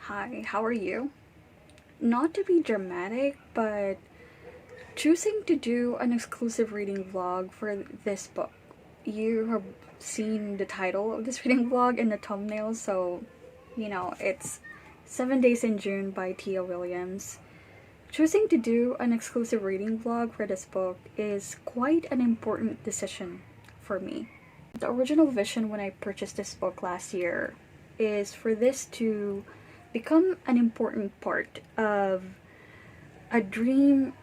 Hi, how are you? Not to be dramatic, but choosing to do an exclusive reading vlog for this book. You have seen the title of this reading vlog in the thumbnail, so it's 7 Days in June by Tia Williams. Choosing to do an exclusive reading vlog for this book is quite an important decision for me. The original vision when I purchased this book last year is for this to become an important part of a dream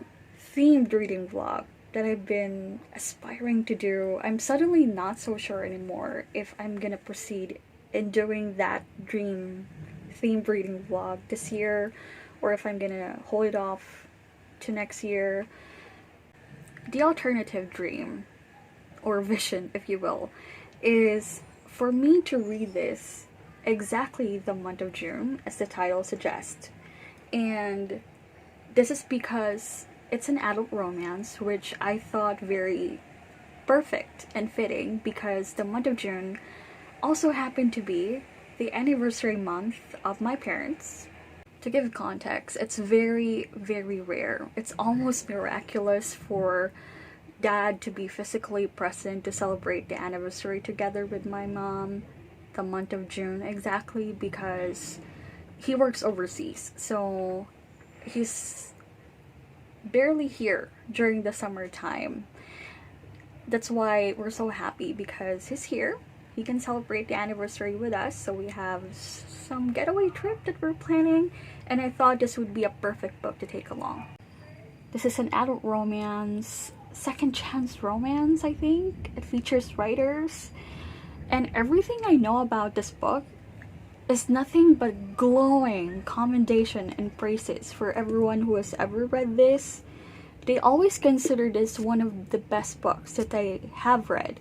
themed reading vlog that I've been aspiring to do. I'm suddenly not so sure anymore if I'm gonna proceed in doing that dream themed reading vlog this year or if I'm gonna hold it off to next year. The alternative dream, or vision if you will, is for me to read this exactly the month of June, as the title suggests. And this is because it's an adult romance, which I thought very perfect and fitting because the month of June also happened to be the anniversary month of my parents. To give context, it's very, very rare. It's almost miraculous for Dad to be physically present to celebrate the anniversary together with my mom the month of June, exactly because he works overseas, so he's barely here during the summertime. That's why we're so happy, because he's here, he can celebrate the anniversary with us. So we have some getaway trip that we're planning, and I thought this would be a perfect book to take along. This is an adult romance, second chance romance, I think. It features writers, and everything I know about this book is nothing but glowing commendation and praises for everyone who has ever read this. They always consider this one of the best books that they have read,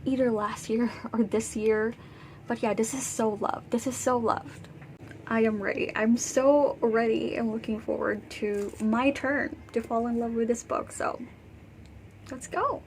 either last year or this year. But yeah, this is so loved. This is so loved. I am ready. I'm so ready and looking forward to my turn to fall in love with this book. So let's go.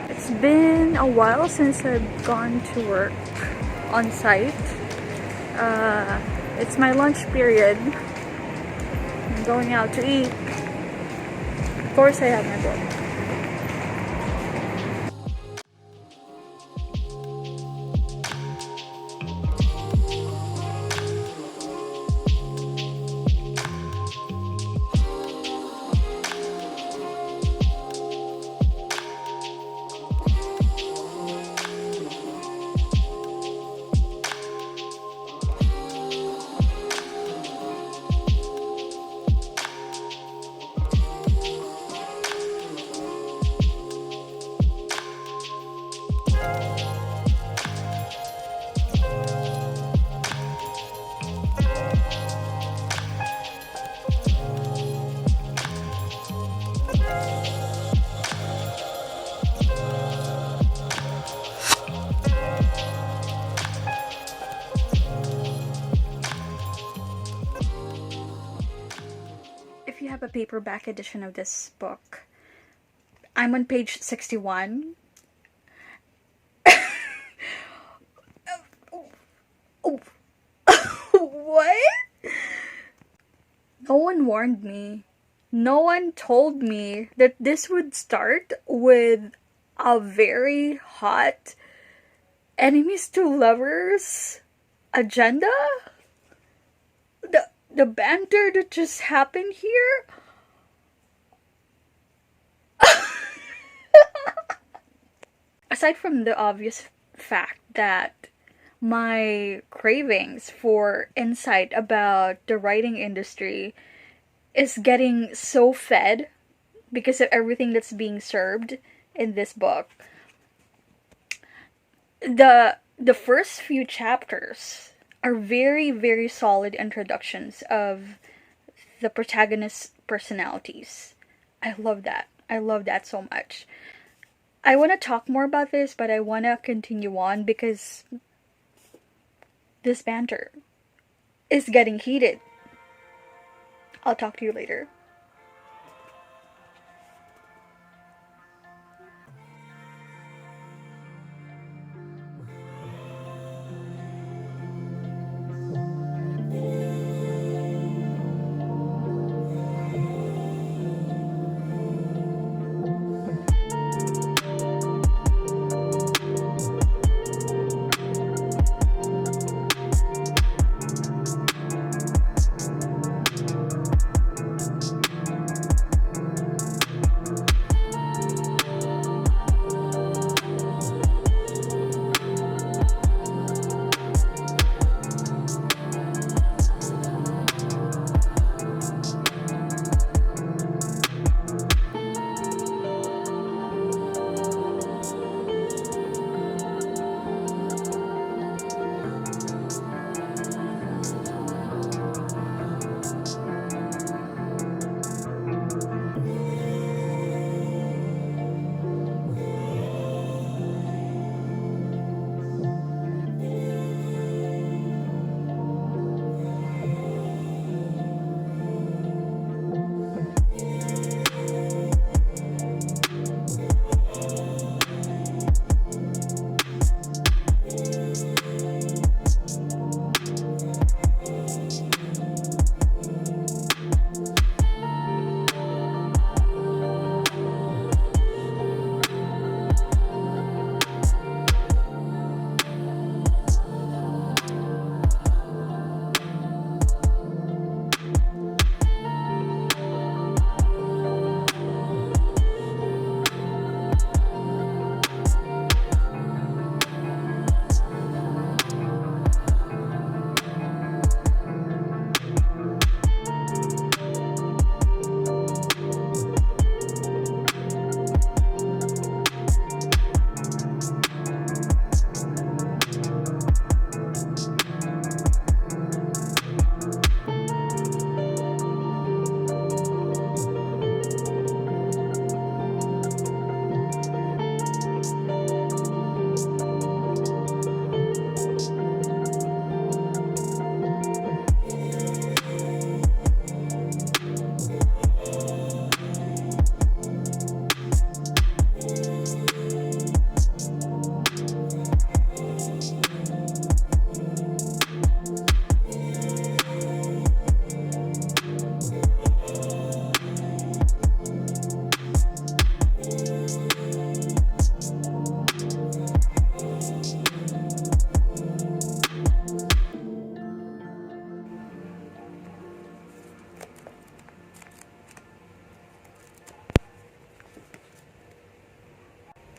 It's been a while since I've gone to work on site. It's my lunch period. I'm going out to eat. Of course I have my book. If you have a paperback edition of this book, I'm on page 61. What? No one warned me. No one told me that this would start with a very hot enemies to lovers agenda. The banter that just happened here aside from the obvious fact that my cravings for insight about the writing industry is getting so fed because of everything that's being served in this book, the first few chapters are very, very solid introductions of the protagonist's personalities. I love that. I love that so much. I want to talk more about this, but I want to continue on because this banter is getting heated. I'll talk to you later.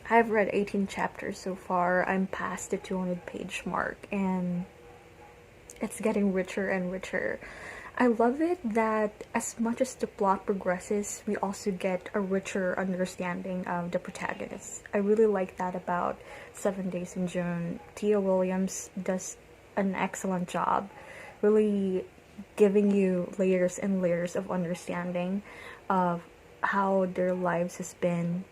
I've read 18 chapters so far. I'm past the 200-page mark, and it's getting richer and richer. I love it that as much as the plot progresses, we also get a richer understanding of the protagonist. I really like that about 7 Days in June. Tia Williams does an excellent job, really giving you layers and layers of understanding of how their lives has been.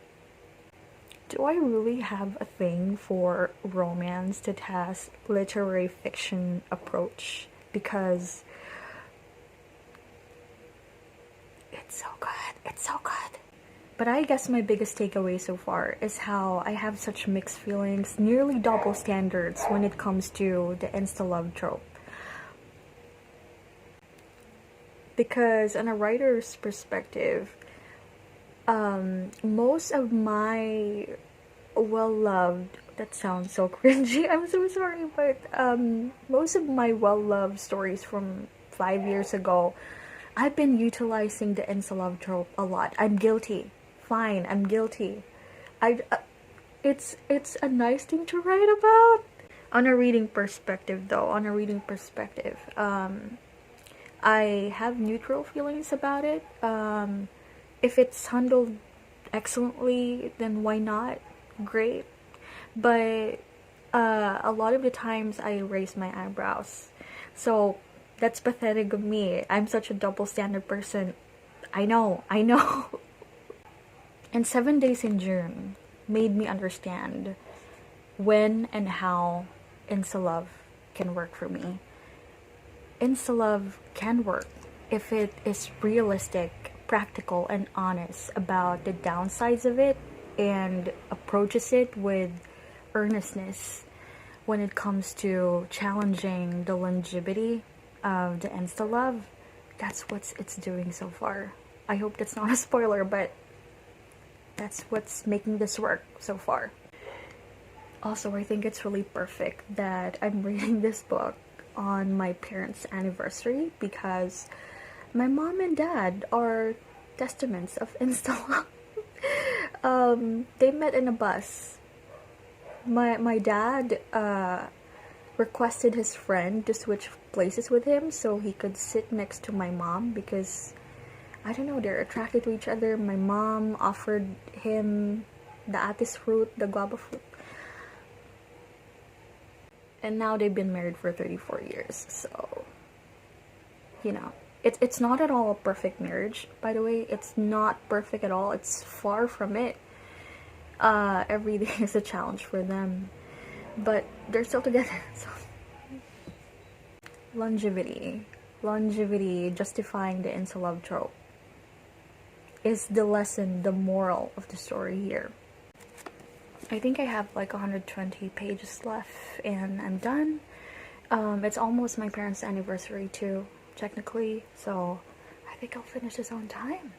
Do I really have a thing for romance that has literary fiction approach? Because it's so good. It's so good. But I guess my biggest takeaway so far is how I have such mixed feelings, nearly double standards when it comes to the insta-love trope. Because on a writer's perspective, most of my well-loved, that sounds so cringy, I'm so sorry, but most of my well-loved stories from 5 years ago, I've been utilizing the insta-love trope a lot. I'm guilty. Fine, I'm guilty. it's a nice thing to write about. On a reading perspective, though, I have neutral feelings about it. If it's handled excellently, then why not? Great. But a lot of the times I raise my eyebrows. So that's pathetic of me. I'm such a double standard person. I know. And 7 Days in June made me understand when and how instalove can work for me. Instalove can work if it is realistic, practical, and honest about the downsides of it and approaches it with earnestness when it comes to challenging the longevity of the instalove. That's what it's doing so far. I hope that's not a spoiler, but that's what's making this work so far. Also, I think it's really perfect that I'm reading this book on my parents' anniversary because my mom and dad are testaments of instalove. They met in a bus. My dad requested his friend to switch places with him so he could sit next to my mom because, I don't know, they're attracted to each other. My mom offered him the atis fruit, the guava fruit. And now they've been married for 34 years, so, you know. It's not at all a perfect marriage, by the way. It's not perfect at all. It's far from it. Every day is a challenge for them. But they're still together, so. Longevity. Longevity justifying the instalove trope is the lesson, the moral of the story here. I think I have like 120 pages left and I'm done. It's almost my parents' anniversary too, technically, so I think I'll finish this on time.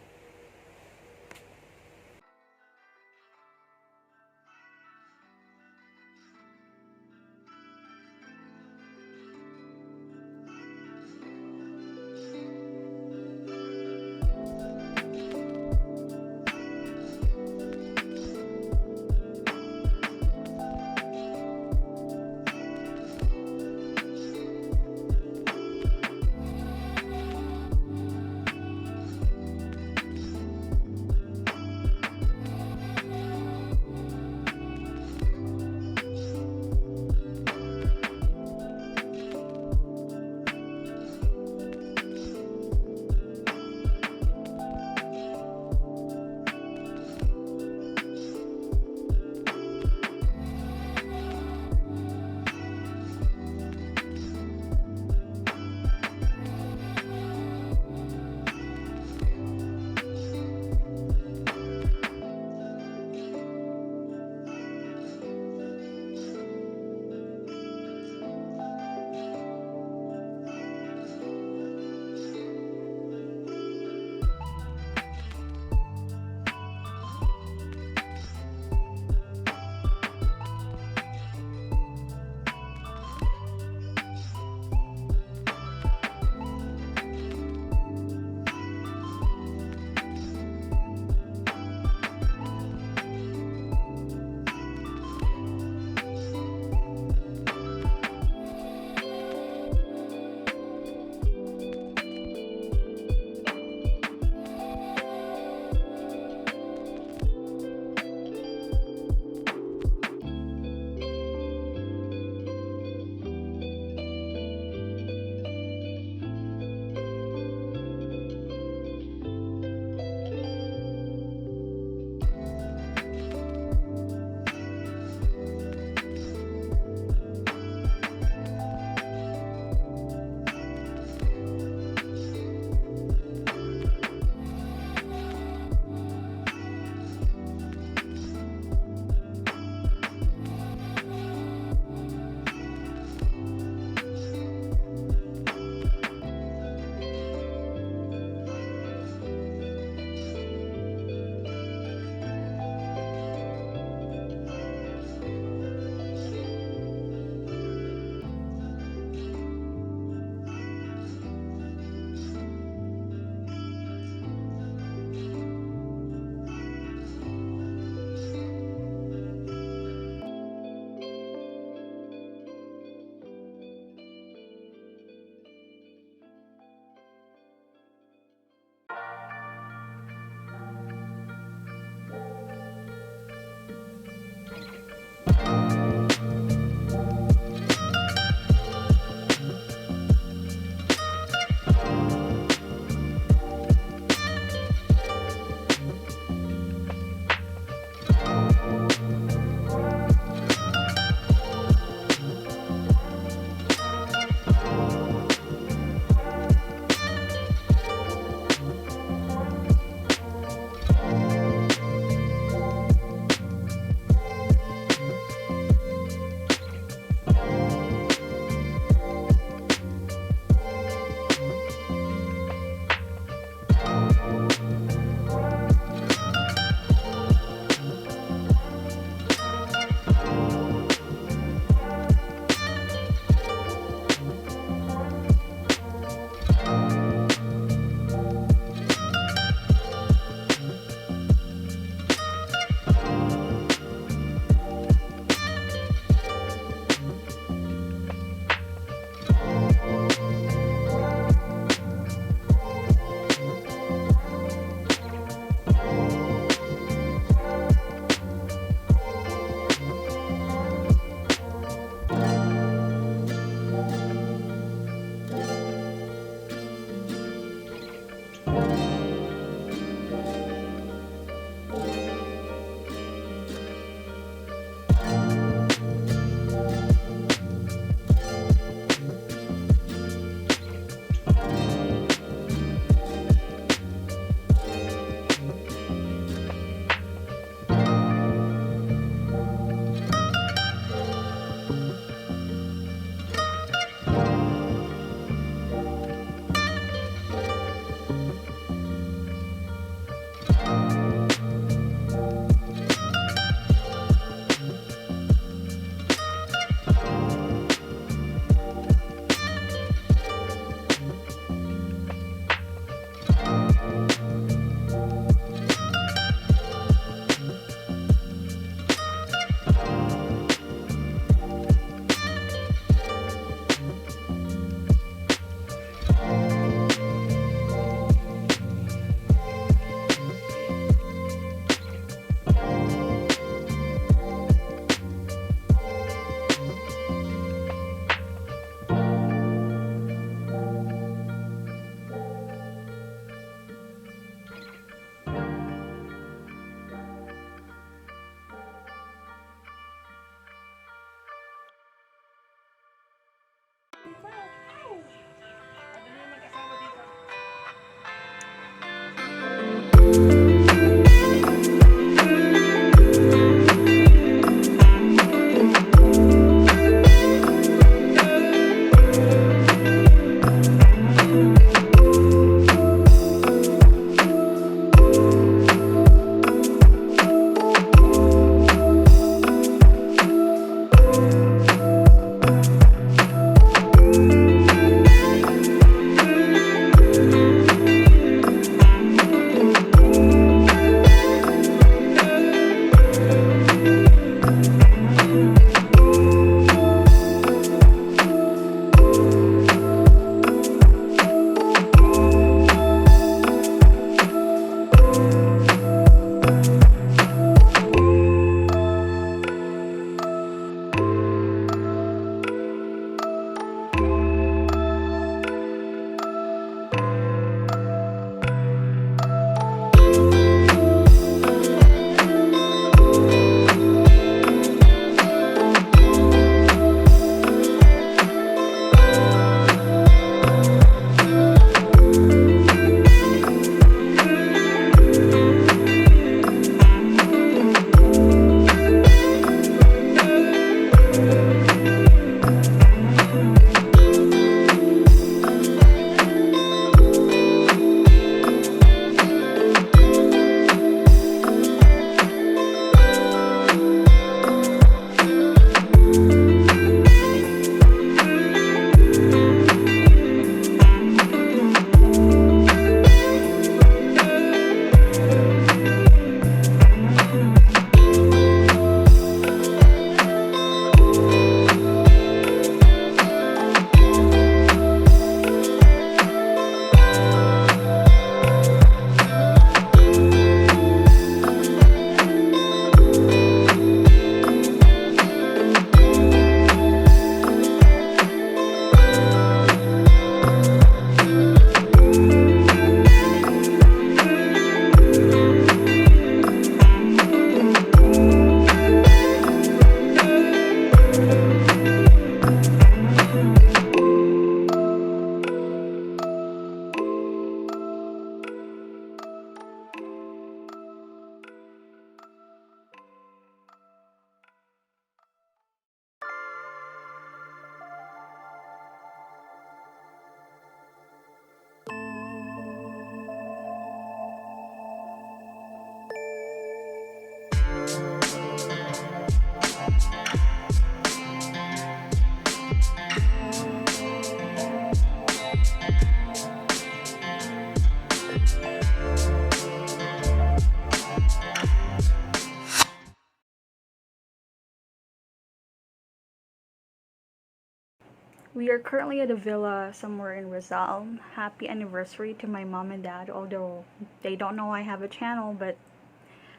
We are currently at a villa somewhere in Rizal. Happy anniversary to my mom and dad, although they don't know I have a channel, but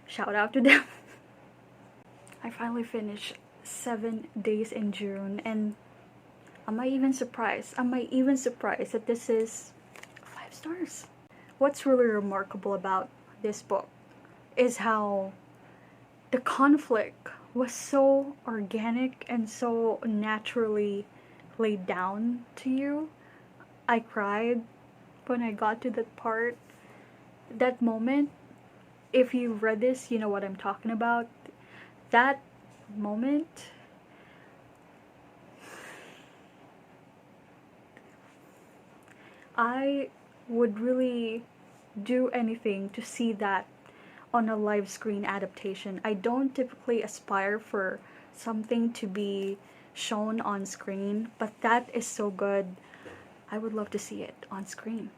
shout out to them. I finally finished 7 days in June, and am I even surprised? Am I even surprised that this is 5 stars? What's really remarkable about this book is how the conflict was so organic and so naturally laid down to you. I cried when I got to that part. That moment, if you read this, you know what I'm talking about. That moment, I would really do anything to see that on a live screen adaptation. I don't typically aspire for something to be shown on screen, but that is so good. I would love to see it on screen.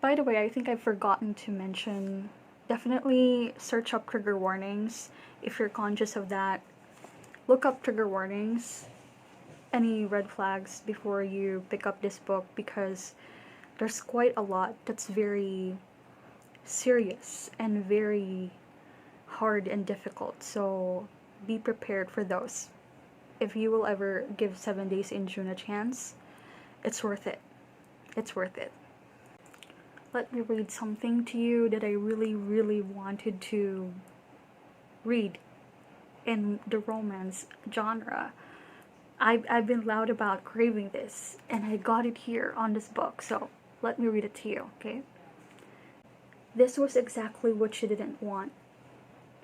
By the way, I think I've forgotten to mention, definitely search up trigger warnings if you're conscious of that. Look up trigger warnings, any red flags before you pick up this book, because there's quite a lot that's very serious and very hard and difficult, so be prepared for those. If you will ever give 7 Days in June a chance, it's worth it. It's worth it. Let me read something to you that I really wanted to read in the romance genre. I've been loud about craving this, and I got it here on this book, so let me read it to you, okay? This was exactly what she didn't want.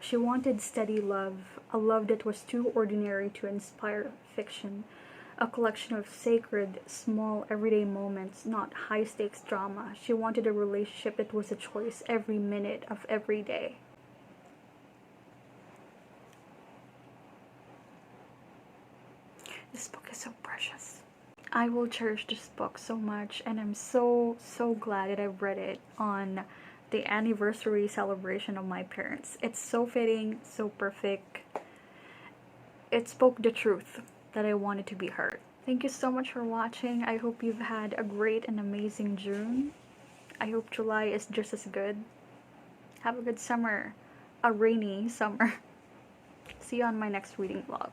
She wanted steady love, a love that was too ordinary to inspire fiction, a collection of sacred, small, everyday moments, not high-stakes drama. She wanted a relationship that was a choice every minute of every day. This book is so precious. I will cherish this book so much, and I'm so glad that I've read it on the anniversary celebration of my parents. It's so fitting, so perfect. It spoke the truth that I wanted to be heard. Thank you so much for watching. I hope you've had a great and amazing June. I hope July is just as good. Have a good summer. A rainy summer. See you on my next reading vlog.